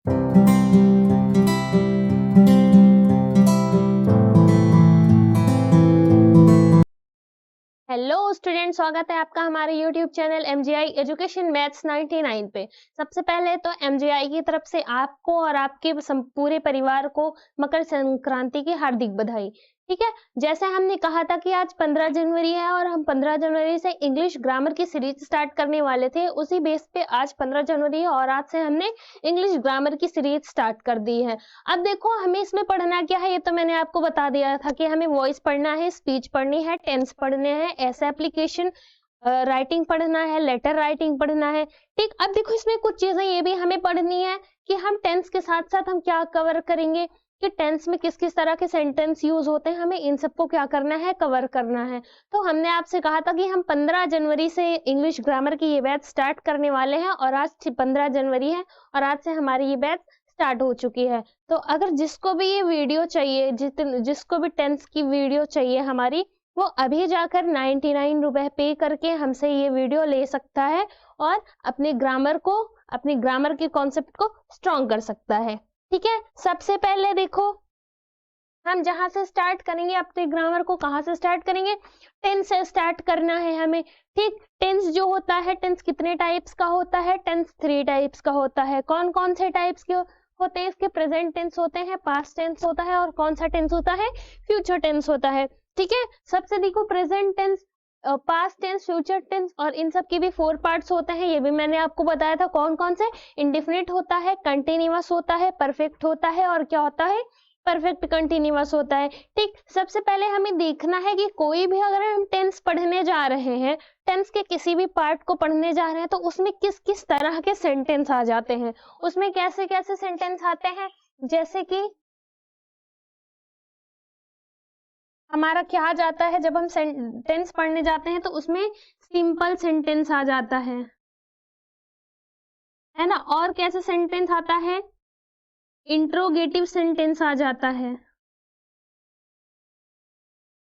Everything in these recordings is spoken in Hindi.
हेलो स्टूडेंट, स्वागत है आपका हमारे YouTube channel MGI education maths 99 पे। सबसे पहले तो एमजीआई की तरफ से आपको और आपके पूरे परिवार को मकर संक्रांति की हार्दिक बधाई। ठीक है, जैसे हमने कहा था कि आज 15 जनवरी है और हम 15 जनवरी से इंग्लिश ग्रामर की सीरीज स्टार्ट करने वाले थे। उसी बेस पे आज 15 जनवरी है और आज से हमने इंग्लिश ग्रामर की सीरीज स्टार्ट कर दी है। अब देखो हमें इसमें पढ़ना क्या है, ये तो मैंने आपको बता दिया था कि हमें वॉइस पढ़ना है, स्पीच पढ़नी है, टेंस पढ़ने हैं, ऐसे एप्लीकेशन राइटिंग पढ़ना है, लेटर राइटिंग पढ़ना है। ठीक, अब देखो इसमें कुछ चीजें ये भी हमें पढ़नी है कि हम टेंस के साथ साथ हम क्या कवर करेंगे, कि टेंस में किस किस तरह के सेंटेंस यूज होते हैं, हमें इन सबको क्या करना है, कवर करना है। तो हमने आपसे कहा था कि हम 15 जनवरी से इंग्लिश ग्रामर की ये बैच स्टार्ट करने वाले हैं और आज 15 जनवरी है और आज से हमारी ये बैच स्टार्ट हो चुकी है। तो अगर जिसको भी ये वीडियो चाहिए, जिसको भी टेंस की वीडियो चाहिए हमारी, वो अभी जाकर 99 रुपए पे करके हमसे ये वीडियो ले सकता है और अपने ग्रामर के कॉन्सेप्ट को स्ट्रॉन्ग कर सकता है। ठीक है, सबसे पहले देखो हम जहां से स्टार्ट करेंगे, अपने ग्रामर को कहाँ से स्टार्ट करेंगे, टेंस से स्टार्ट करना है हमें। ठीक, टेंस जो होता है, टेंस कितने टाइप्स का होता है, टेंस 3 टाइप्स का होता है। कौन कौन से टाइप्स के होते हैं इसके? प्रेजेंट टेंस होते हैं, पास्ट टेंस होता है और कौन सा टेंस होता है? फ्यूचर टेंस होता है। ठीक है, सबसे देखो present tense, past tense, future tense और इन सब के भी 4 पार्ट्स होते हैं। ये भी मैंने आपको बताया था कौन कौन से। इंडेफिनिट होता है, कंटिन्यूअस होता है, परफेक्ट होता है और क्या होता है? परफेक्ट कंटिन्यूअस होता है। ठीक, सबसे पहले हमें देखना है कि कोई भी अगर हम टेंस पढ़ने जा रहे हैं, टेंस के किसी भी पार्ट को पढ़ने जा रहे हैं, तो उसमें किस किस तरह के सेंटेंस आ जाते हैं, उसमें कैसे कैसे सेंटेंस आते हैं। जैसे कि हमारा क्या आ जाता है, जब हम टेंस पढ़ने जाते हैं तो उसमें सिंपल सेंटेंस आ जाता है ना। और कैसे सेंटेंस आता है? इंट्रोगेटिव सेंटेंस आ जाता है।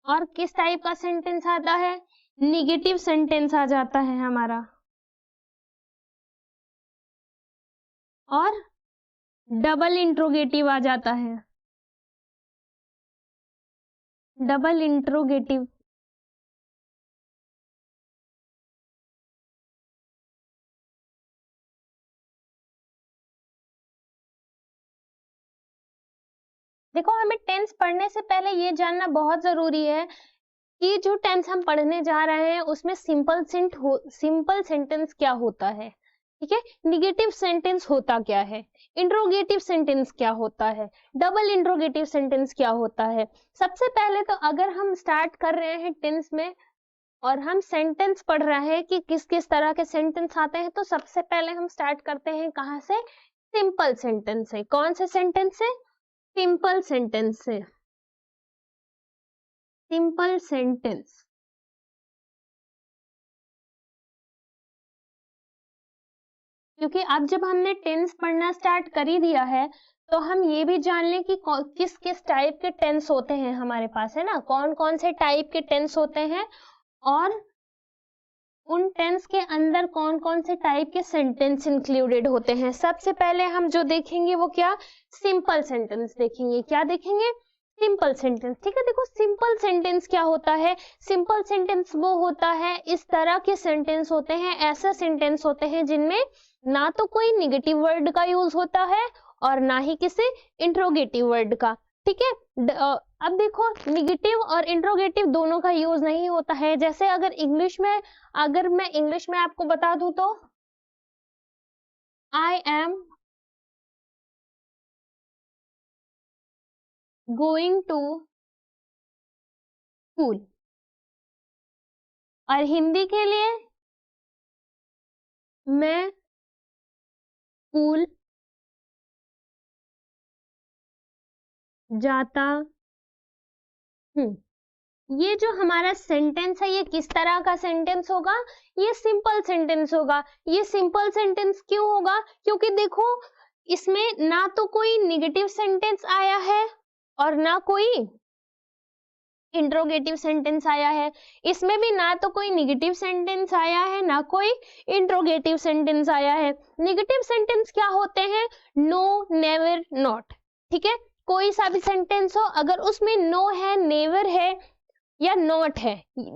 और किस टाइप का सेंटेंस आता है? निगेटिव सेंटेंस आ जाता है हमारा। और डबल इंट्रोगेटिव आ जाता है। Double interrogative. देखो हमें टेंस पढ़ने से पहले ये जानना बहुत जरूरी है कि जो टेंस हम पढ़ने जा रहे हैं उसमें सिंपल सेंटेंस क्या होता है। ठीक है, निगेटिव सेंटेंस होता क्या है, इंट्रोगेटिव सेंटेंस क्या होता है, डबल इंट्रोगेटिव सेंटेंस क्या होता है। सबसे पहले तो अगर हम स्टार्ट कर रहे हैं टेंस में और हम सेंटेंस पढ़ रहे हैं कि किस किस तरह के सेंटेंस आते हैं, तो सबसे पहले हम स्टार्ट करते हैं कहाँ से? सिंपल सेंटेंस से। कौन से सेंटेंस से? सिंपल सेंटेंस से। Simple sentence. क्योंकि अब जब हमने टेंस पढ़ना स्टार्ट कर ही दिया है तो हम ये भी जान लें कि किस किस टाइप के टेंस होते हैं हमारे पास, है ना, कौन कौन से टाइप के टेंस होते हैं और उन टेंस के अंदर कौन कौन से टाइप के सेंटेंस इंक्लूडेड होते हैं। सबसे पहले हम जो देखेंगे वो क्या? सिंपल सेंटेंस देखेंगे। क्या देखेंगे? Simple sentence. ठीक है, देखो सिंपल सेंटेंस क्या होता है? सिंपल सेंटेंस वो होता है, इस तरह के सेंटेंस होते हैं, ऐसे सेंटेंस होते हैं जिनमें ना तो कोई निगेटिव वर्ड का यूज होता है और ना ही किसी इंट्रोगेटिव वर्ड का। ठीक है, अब देखो निगेटिव और इंट्रोगेटिव दोनों का यूज नहीं होता है। जैसे अगर मैं इंग्लिश में आपको बता दूं तो I am going to school, और हिंदी के लिए मैं स्कूल जाता हूँ। ये जो हमारा सेंटेंस है ये किस तरह का सेंटेंस होगा? ये सिंपल सेंटेंस होगा। ये सिंपल सेंटेंस क्यों होगा? क्योंकि देखो इसमें ना तो कोई निगेटिव सेंटेंस आया है और ना कोई इंट्रोगेटिव सेंटेंस आया है। इसमें भी ना तो कोई निगेटिव सेंटेंस आया है ना कोई इंट्रोगेटिव सेंटेंस आया है। निगेटिव सेंटेंस क्या होते हैं? No, never, not. ठीक है, कोई सा भी सेंटेंस हो, अगर उसमें नो है, नेवर है या नॉट है,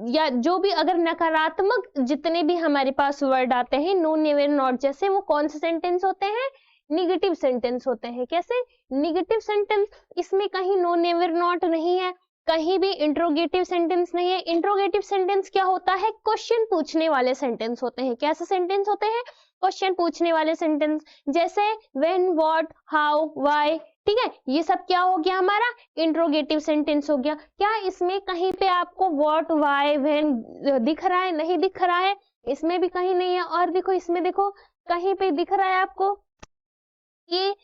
या जो भी अगर नकारात्मक जितने भी हमारे पास वर्ड आते हैं नो, नेवर, नॉट जैसे, वो कौन से सेंटेंस होते हैं? निगेटिव सेंटेंस होते हैं। कैसे? Negative sentence. इसमें कहीं नो, नेवर, नॉट नहीं है, कहीं भी इंट्रोगेटिव सेंटेंस नहीं है। इंट्रोगेटिव सेंटेंस क्या होता है? क्वेश्चन पूछने वाले सेंटेंस होते हैं। कैसे सेंटेंस होते हैं? क्वेश्चन पूछने वाले सेंटेंस, जैसे व्हेन, व्हाट, हाउ, व्हाई। ठीक है, ये सब क्या हो गया? हमारा इंट्रोगेटिव सेंटेंस हो गया। क्या इसमें कहीं पे आपको व्हाट, व्हाई, व्हेन दिख रहा है? नहीं दिख रहा है, इसमें भी कहीं नहीं है। और देखो, इसमें देखो, कहीं पे दिख रहा है आपको कि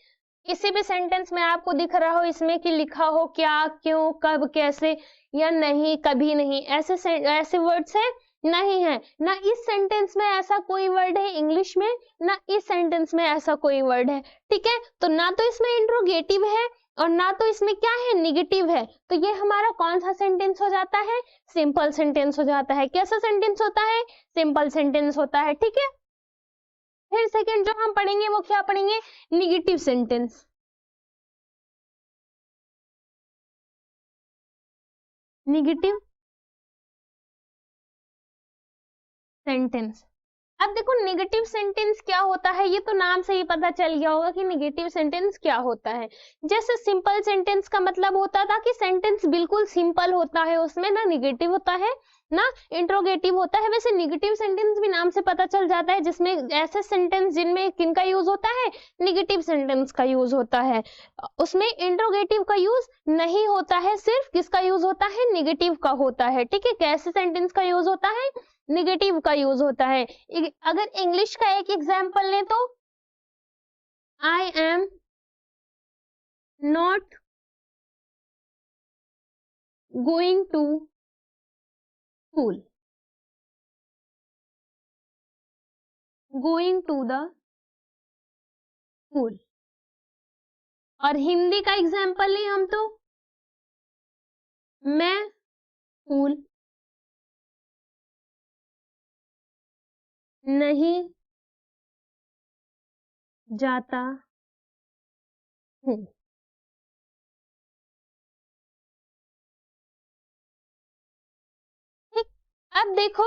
किसी भी सेंटेंस में आपको दिख रहा हो इसमें कि लिखा हो क्या, क्यों, कब, कैसे, या नहीं, कभी नहीं, ऐसे वर्ड्स है? नहीं है। ना इस सेंटेंस में ऐसा कोई वर्ड है इंग्लिश में, ना इस सेंटेंस में ऐसा कोई वर्ड है। ठीक है, तो ना तो इसमें इंट्रोगेटिव है और ना तो इसमें क्या है? निगेटिव है। तो ये हमारा कौन सा सेंटेंस हो जाता है? सिंपल सेंटेंस हो जाता है। कैसा सेंटेंस होता है? सिंपल सेंटेंस होता है। ठीक है, फिर सेकंड जो हम पढ़ेंगे वो क्या पढ़ेंगे? Negative sentence. Negative sentence. अब देखो, नेगेटिव सेंटेंस क्या होता है, ये तो नाम से ही पता चल गया होगा कि नेगेटिव सेंटेंस क्या होता है। जैसे सिंपल सेंटेंस का मतलब होता था कि सेंटेंस बिल्कुल सिंपल होता है, उसमें ना नेगेटिव होता है ना इंट्रोगेटिव होता है। वैसे नेगेटिव सेंटेंस भी नाम से पता चल जाता है, जिसमें ऐसे सेंटेंस जिनमें किनका यूज होता है? नेगेटिव सेंटेंस का यूज होता है। उसमें इंट्रोगेटिव का यूज नहीं होता है, सिर्फ किसका यूज होता है? नेगेटिव का होता है। ठीक है, कैसे सेंटेंस का यूज होता है? निगेटिव का यूज होता है। अगर इंग्लिश का एक एग्जाम्पल लें तो I am not going to school, going to the school. और हिंदी का एग्जाम्पल लें हम तो मैं स्कूल नहीं जाता हूं। ठीक, अब देखो,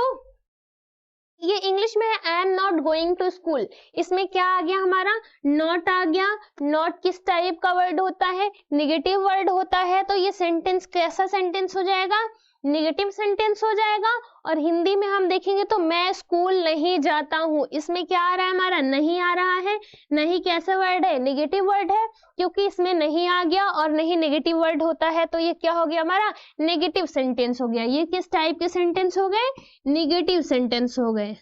ये इंग्लिश में है I am not going to school. इसमें क्या आ गया? हमारा नॉट आ गया। नॉट किस टाइप का वर्ड होता है? निगेटिव वर्ड होता है। तो ये सेंटेंस कैसा सेंटेंस हो जाएगा? निगेटिव सेंटेंस हो जाएगा। और हिंदी में हम देखेंगे तो मैं स्कूल नहीं जाता हूं, इसमें क्या आ रहा है? हमारा नहीं आ रहा है। नहीं कैसा वर्ड है? निगेटिव वर्ड है, क्योंकि इसमें नहीं आ गया और नहीं नेगेटिव वर्ड होता है, तो ये क्या हो गया? हमारा नेगेटिव सेंटेंस हो गया। ये किस टाइप के सेंटेंस हो गए? निगेटिव सेंटेंस हो गए।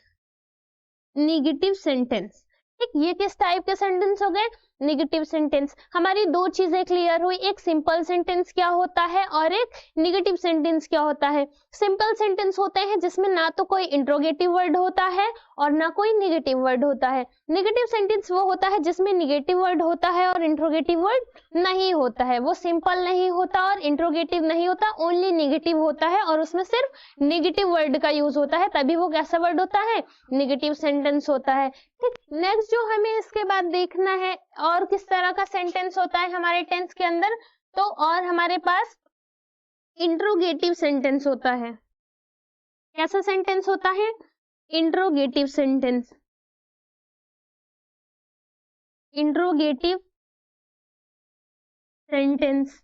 Negative sentence. ठीक, ये किस टाइप के सेंटेंस हो गए? Negative sentence. हमारी दो चीजें क्लियर हुई, एक सिंपल सेंटेंस क्या होता है और एक निगेटिव सेंटेंस क्या होता है। सिंपल सेंटेंस होते हैं जिसमें ना तो कोई इंट्रोगेटिव वर्ड होता है और ना कोई निगेटिव वर्ड होता है। निगेटिव सेंटेंस वो होता है जिसमें निगेटिव वर्ड होता है और इंट्रोगेटिव वर्ड नहीं होता है। वो सिंपल नहीं होता और इंट्रोगेटिव नहीं होता, ओनली निगेटिव होता है और उसमें सिर्फ निगेटिव वर्ड का यूज होता है, तभी वो कैसा वर्ड होता है? निगेटिव सेंटेंस होता है। ठीक, नेक्स्ट जो हमें इसके बाद देखना है और किस तरह का सेंटेंस होता है हमारे टेंस के अंदर, तो और हमारे पास इंट्रोगेटिव सेंटेंस होता है। कैसा सेंटेंस होता है? Interrogative sentence. Interrogative sentence.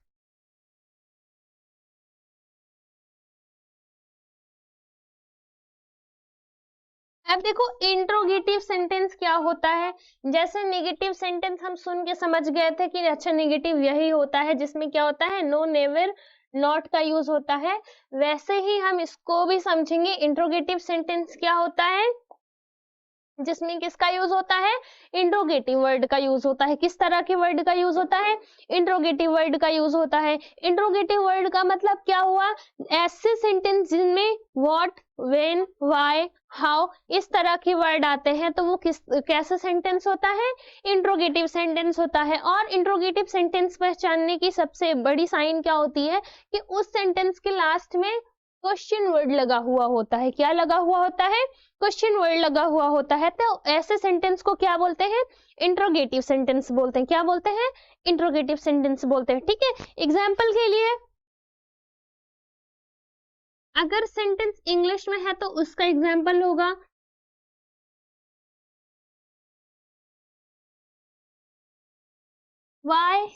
अब देखो, इंट्रोगेटिव सेंटेंस क्या होता है। जैसे नेगेटिव सेंटेंस हम सुन के समझ गए थे कि अच्छा नेगेटिव यही होता है जिसमें क्या होता है? नो, नेवर, नॉट का यूज होता है। वैसे ही हम इसको भी समझेंगे, इंट्रोगेटिव सेंटेंस क्या होता है? जिसमें किसका यूज होता है, इंट्रोगेटिव वर्ड का यूज होता है। किस तरह के वर्ड का यूज होता है, इंट्रोगेटिव वर्ड का यूज होता है। इंट्रोगेटिव वर्ड का मतलब क्या हुआ, ऐसे सेंटेंस जिनमें व्हाट, व्हेन, व्हाई, हाउ इस तरह के वर्ड आते हैं, तो वो किस कैसा सेंटेंस होता है, इंट्रोगेटिव सेंटेंस होता है। और इंट्रोगेटिव सेंटेंस पहचानने की सबसे बड़ी साइन क्या होती है कि उस सेंटेंस के लास्ट में क्वेश्चन वर्ड लगा हुआ होता है। क्या लगा हुआ होता है, क्वेश्चन वर्ड लगा हुआ होता है। तो ऐसे सेंटेंस को क्या बोलते हैं, इंट्रोगेटिव सेंटेंस बोलते हैं। क्या बोलते हैं, इंट्रोगेटिव सेंटेंस बोलते हैं। ठीक है, एग्जाम्पल के लिए अगर सेंटेंस इंग्लिश में है तो उसका एग्जाम्पल होगा why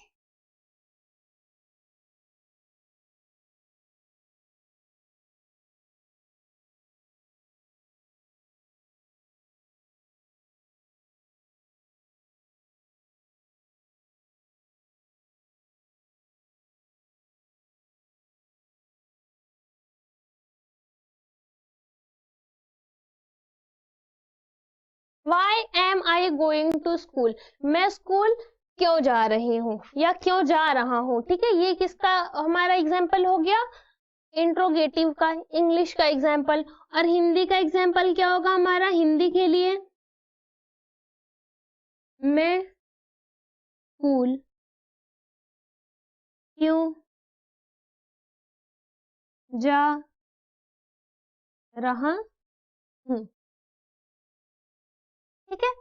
why am I going to school, मैं स्कूल क्यों जा रही हूँ या क्यों जा रहा हूँ। ठीक है, ये किसका हमारा एग्जाम्पल हो गया, इंट्रोगेटिव का, इंग्लिश का एग्जाम्पल। और हिंदी का एग्जाम्पल क्या होगा हमारा, हिंदी के लिए मैं स्कूल क्यों जा रहा हूँ। ठीक है,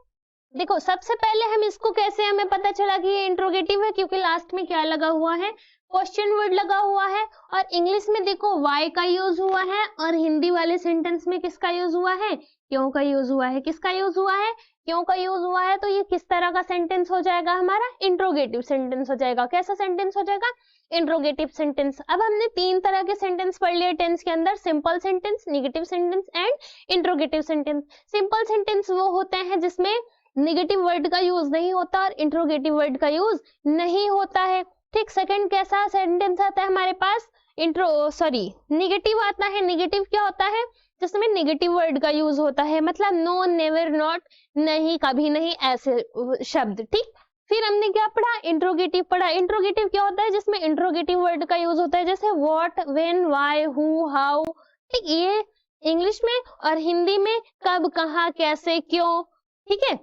देखो सबसे पहले हम इसको कैसे, हमें पता चला कि ये इंट्रोगेटिव है क्योंकि लास्ट में क्या लगा हुआ है, क्वेश्चन वर्ड लगा हुआ है। और इंग्लिश में देखो वाई का यूज हुआ है और हिंदी वाले सेंटेंस में किसका यूज हुआ है, क्यों का यूज हुआ है। किसका यूज हुआ है, क्यों का यूज हुआ है। तो ये किस तरह का सेंटेंस हो जाएगा हमारा, इंट्रोगेटिव सेंटेंस हो जाएगा। कैसा सेंटेंस हो जाएगा, इंट्रोगेटिव सेंटेंस। अब हमने तीन तरह के सेंटेंस पढ़ लिए टेंस के अंदर, simple sentence, negative sentence and interrogative sentence. Simple sentence वो होते हैं जिसमें नेगेटिव वर्ड का यूज नहीं होता और इंट्रोगेटिव वर्ड का यूज नहीं होता है। ठीक, सेकंड कैसा सेंटेंस आता है हमारे पास, नेगेटिव आता है। नेगेटिव क्या होता है, जिसमें नेगेटिव वर्ड का यूज होता है, मतलब नो, नेवर, नॉट, नहीं, कभी नहीं, ऐसे शब्द। ठीक, फिर हमने क्या पढ़ा, इंट्रोगेटिव पढ़ा। इंट्रोगेटिव क्या होता है, जिसमें इंट्रोगेटिव वर्ड का यूज होता है, जैसे what, when, why, who, how. ठीक, ये इंग्लिश में। और हिंदी में कब, कहाँ, कैसे, क्यों। ठीक है,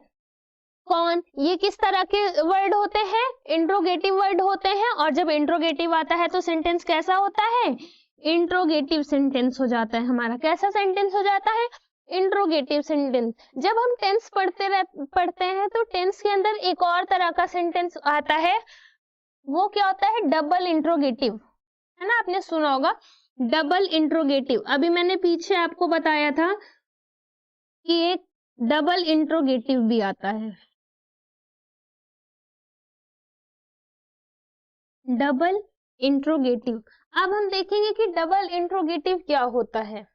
कौन, ये किस तरह के वर्ड होते हैं, इंट्रोगेटिव वर्ड होते हैं। और जब इंट्रोगेटिव आता है तो सेंटेंस कैसा होता है, इंट्रोगेटिव सेंटेंस हो जाता है हमारा। कैसा सेंटेंस हो जाता है, इंट्रोगेटिव सेंटेंस। जब हम टेंस पढ़ते हैं तो टेंस के अंदर एक और तरह का सेंटेंस आता है, वो क्या होता है, डबल इंट्रोगेटिव, है ना, आपने सुना होगा डबल इंट्रोगेटिव। अभी मैंने पीछे आपको बताया था कि एक डबल इंट्रोगेटिव भी आता है, डबल इंट्रोगेटिव। अब हम देखेंगे कि डबल इंट्रोगेटिव क्या होता है।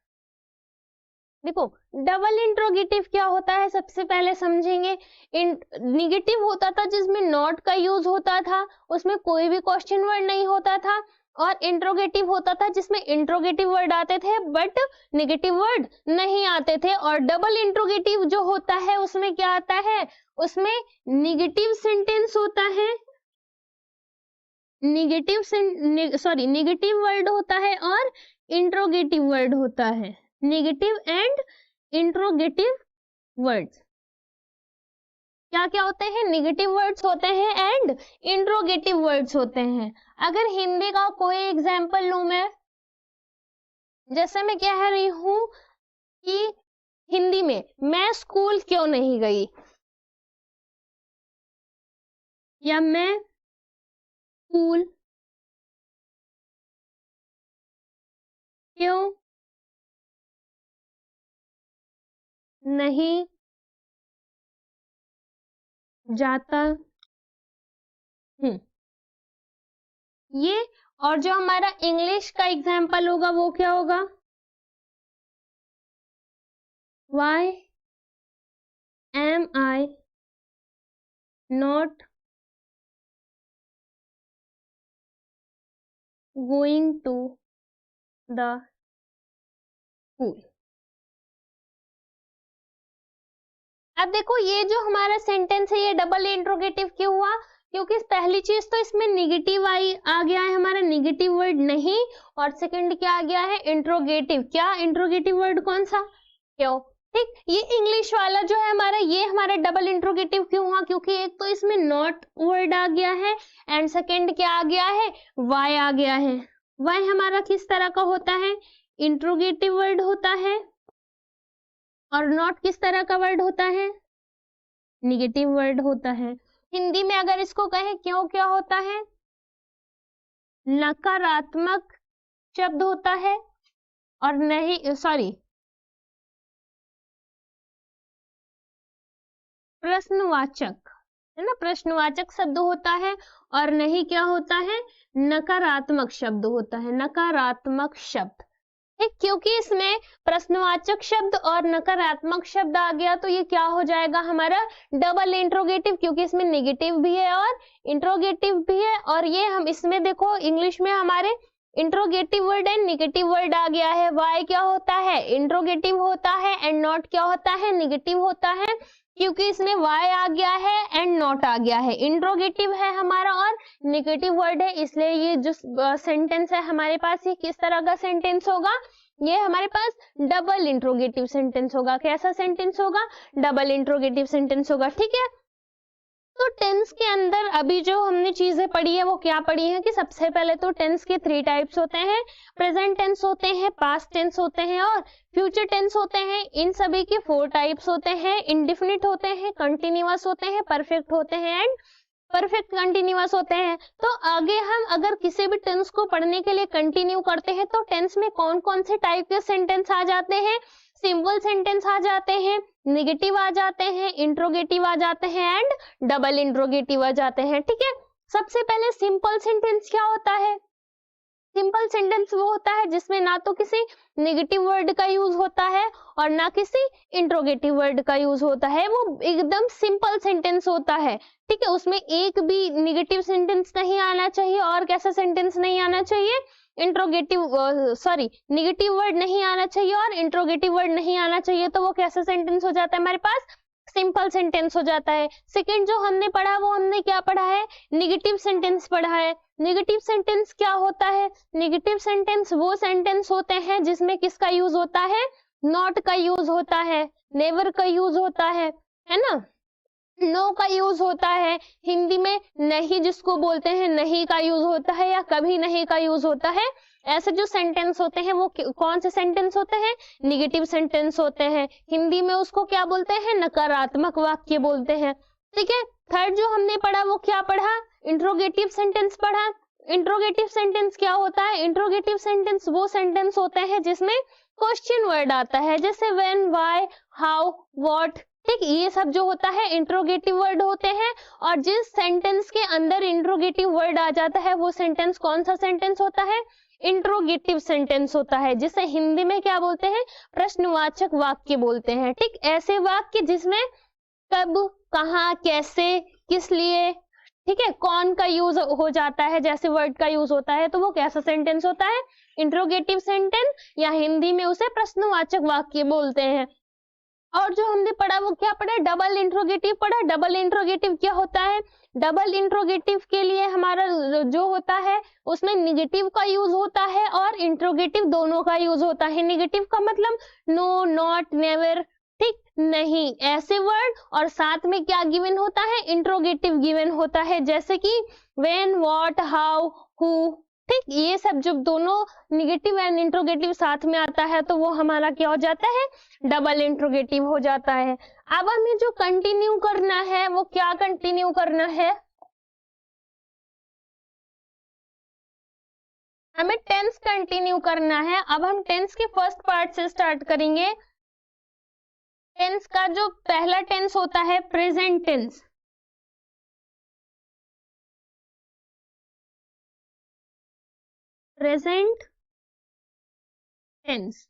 देखो डबल इंट्रोगेटिव क्या होता है, सबसे पहले समझेंगे। निगेटिव होता था जिसमें नॉट का यूज होता था, उसमें कोई भी क्वेश्चन वर्ड नहीं होता था। और इंट्रोगेटिव होता था जिसमें इंट्रोगेटिव वर्ड आते थे बट नेगेटिव वर्ड नहीं आते थे। और डबल इंट्रोगेटिव जो होता है उसमें क्या आता है, उसमें निगेटिव सेंटेंस होता है, नेगेटिव वर्ड होता है और इंट्रोगेटिव वर्ड होता है, नेगेटिव एंड इंट्रोगेटिव वर्ड्स। क्या क्या होते हैं, नेगेटिव वर्ड्स होते हैं एंड इंट्रोगेटिव वर्ड्स होते हैं। अगर हिंदी का कोई एग्जाम्पल लूं जैसे मैं कह रही हूं कि हिंदी में मैं स्कूल क्यों नहीं गई, या मैं स्कूल क्यों नहीं जाता हूँ, ये। और जो हमारा इंग्लिश का एग्जाम्पल होगा वो क्या होगा, why am I not going to the school. अब देखो ये जो हमारा सेंटेंस है ये डबल इंट्रोगेटिव क्यों हुआ, क्योंकि पहली चीज तो इसमें निगेटिव आ गया है हमारा निगेटिव वर्ड नहीं, और सेकंड क्या आ गया है इंट्रोगेटिव। क्या इंट्रोगेटिव वर्ड कौन सा, क्यों। ठीक, ये इंग्लिश वाला जो है हमारा ये हमारा डबल इंट्रोगेटिव क्यों हुआ, क्योंकि एक तो इसमें नॉट वर्ड आ गया है एंड सेकंड क्या आ गया है वाई आ गया है। वाई हमारा किस तरह का होता है, इंट्रोगेटिव वर्ड होता है, और नॉट किस तरह का वर्ड होता है, निगेटिव वर्ड होता है। हिंदी में अगर इसको कहें क्यों क्या होता है, नकारात्मक शब्द होता है, और नहीं सॉरी प्रश्नवाचक है ना, प्रश्नवाचक शब्द होता है, और नहीं क्या होता है नकारात्मक शब्द होता है, नकारात्मक शब्द। ठीक, क्योंकि इसमें प्रश्नवाचक शब्द और नकारात्मक शब्द आ गया तो ये क्या हो जाएगा हमारा डबल इंट्रोगेटिव, क्योंकि इसमें नेगेटिव भी है और इंट्रोगेटिव भी है। और ये हम इसमें देखो इंग्लिश में हमारे interrogative word and negative word आ गया है। वाई क्या होता है इंट्रोगेटिव होता है एंड नॉट क्या होता है निगेटिव होता है, क्योंकि इसमें वाई आ गया है एंड नॉट आ गया है, इंट्रोगेटिव है हमारा और नेगेटिव वर्ड है, इसलिए ये जो सेंटेंस है हमारे पास ये किस तरह का सेंटेंस होगा, ये हमारे पास डबल इंट्रोगेटिव सेंटेंस होगा। कैसा सेंटेंस होगा, डबल इंट्रोगेटिव सेंटेंस होगा। ठीक है, तो टेंस के अंदर अभी जो हमने चीजें पढ़ी है वो क्या पढ़ी है कि सबसे पहले तो टेंस के 3 टाइप्स होते हैं, प्रेजेंट टेंस होते हैं, पास्ट टेंस होते हैं और फ्यूचर टेंस होते हैं। इन सभी के 4 टाइप्स होते हैं, इंडेफिनिट होते हैं, कंटिन्यूअस होते हैं, परफेक्ट होते हैं एंड परफेक्ट कंटिन्यूअस होते हैं। तो आगे हम अगर किसी भी टेंस को पढ़ने के लिए कंटिन्यू करते हैं तो टेंस में कौन कौन से टाइप के सेंटेंस आ जाते हैं, सिंपल सेंटेंस आ जाते हैं, नेगेटिव आ जाते हैं, इंट्रोगेटिव आ जाते हैं एंड डबल इंट्रोगेटिव आ जाते हैं। ठीक है, सबसे पहले सिंपल सेंटेंस क्या होता है, सिंपल सेंटेंस वो होता है जिसमें ना तो किसी नेगेटिव वर्ड का यूज होता है और ना किसी इंट्रोगेटिव वर्ड का यूज होता है, वो एकदम सिंपल सेंटेंस होता है। ठीक है, उसमें एक भी नेगेटिव सेंटेंस नहीं आना चाहिए और कैसा सेंटेंस नहीं आना चाहिए, इंट्रोगेटिव सॉरी नेगेटिव वर्ड नहीं आना चाहिए और इंट्रोगेटिव वर्ड नहीं आना चाहिए, तो वो कैसा सेंटेंस हो जाता है हमारे पास, सिंपल सेंटेंस हो जाता है। सेकंड जो हमने पढ़ा वो हमने क्या पढ़ा है, नेगेटिव सेंटेंस पढ़ा है। नेगेटिव सेंटेंस क्या होता है, नेगेटिव सेंटेंस वो सेंटेंस होते हैं जिसमें किसका यूज होता है, नॉट का यूज होता है, नेवर का यूज होता है ना, नो का यूज होता है, हिंदी में नहीं जिसको बोलते हैं नहीं का यूज होता है या कभी नहीं का यूज होता है। ऐसे जो सेंटेंस होते हैं वो कौन से सेंटेंस होते हैं, निगेटिव सेंटेंस होते हैं। हिंदी में उसको क्या बोलते हैं, नकारात्मक वाक्य बोलते हैं। ठीक है, थर्ड जो हमने पढ़ा वो क्या पढ़ा, इंट्रोगेटिव सेंटेंस पढ़ा। इंट्रोगेटिव सेंटेंस क्या होता है, इंट्रोगेटिव सेंटेंस वो सेंटेंस होते हैं जिसमें क्वेश्चन वर्ड आता है, जैसे व्हेन, व्हाई, हाउ, व्हाट। ठीक, ये सब जो होता है इंट्रोगेटिव वर्ड होते हैं, और जिस सेंटेंस के अंदर इंट्रोगेटिव वर्ड आ जाता है वो सेंटेंस कौन सा सेंटेंस होता है, इंट्रोगेटिव सेंटेंस होता है, जिसे हिंदी में क्या बोलते हैं, प्रश्नवाचक वाक्य बोलते हैं। ठीक, ऐसे वाक्य जिसमें कब, कहाँ, कैसे, किस लिए, ठीक है, कौन का यूज हो जाता है, जैसे वर्ड का यूज होता है, तो वो कैसा सेंटेंस होता है, इंट्रोगेटिव सेंटेंस, या हिंदी में उसे प्रश्नवाचक वाक्य बोलते हैं। और जो हमने पढ़ा वो क्या पढ़ा, डबल इंट्रोगेटिव पढ़ा। डबल इंट्रोगेटिव क्या होता है, डबल इंट्रोगेटिव के लिए हमारा जो होता है उसमें निगेटिव का यूज होता है और इंट्रोगेटिव दोनों का यूज होता है। निगेटिव का मतलब नो, नॉट, नेवर, ठीक, नहीं, ऐसे वर्ड, और साथ में क्या गिवन होता है, इंट्रोगेटिव गिवन होता है, जैसे कि व्हेन, व्हाट, हाउ, हु। ठीक, ये सब जब दोनों निगेटिव एंड इंट्रोगेटिव साथ में आता है तो वो हमारा क्या हो जाता है, डबल इंट्रोगेटिव हो जाता है। अब हमें जो कंटिन्यू करना है वो क्या कंटिन्यू करना है, हमें टेंस कंटिन्यू करना है। अब हम टेंस के फर्स्ट पार्ट से स्टार्ट करेंगे। टेंस का जो पहला टेंस होता है प्रेजेंट टेंस, प्रेजेंट टेंस।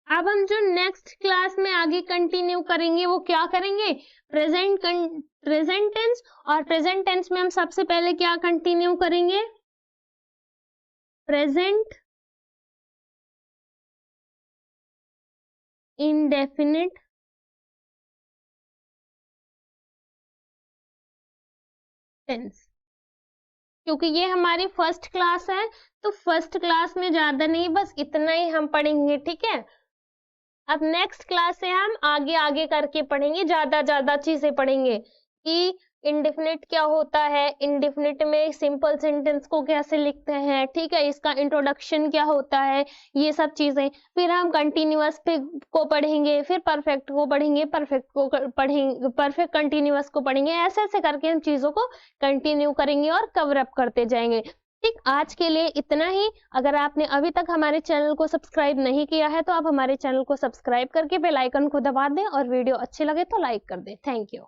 अब हम जो नेक्स्ट क्लास में आगे कंटिन्यू करेंगे वो क्या करेंगे, प्रेजेंट टेंस, और प्रेजेंट टेंस में हम सबसे पहले क्या कंटिन्यू करेंगे, प्रेजेंट इंडेफिनिट टेंस, क्योंकि ये हमारी फर्स्ट क्लास है तो फर्स्ट क्लास में ज्यादा नहीं, बस इतना ही हम पढ़ेंगे, ठीक है। अब नेक्स्ट क्लास से हम आगे आगे करके पढ़ेंगे, ज्यादा चीजें पढ़ेंगे कि इंडेफिनिट क्या होता है, इंडेफिनिट में सिंपल सेंटेंस को कैसे लिखते हैं, ठीक है, इसका इंट्रोडक्शन क्या होता है, ये सब चीजें। फिर हम कंटिन्यूअस पे को पढ़ेंगे, फिर परफेक्ट को पढ़ेंगे, परफेक्ट कंटिन्यूअस को पढ़ेंगे, ऐसे ऐसे करके हम चीजों को कंटिन्यू करेंगे और कवर अप करते जाएंगे। ठीक, आज के लिए इतना ही। अगर आपने अभी तक हमारे चैनल को सब्सक्राइब नहीं किया है तो आप हमारे चैनल को सब्सक्राइब करके बेल आइकन को दबा दें और वीडियो अच्छी लगे तो लाइक कर दें। Thank you.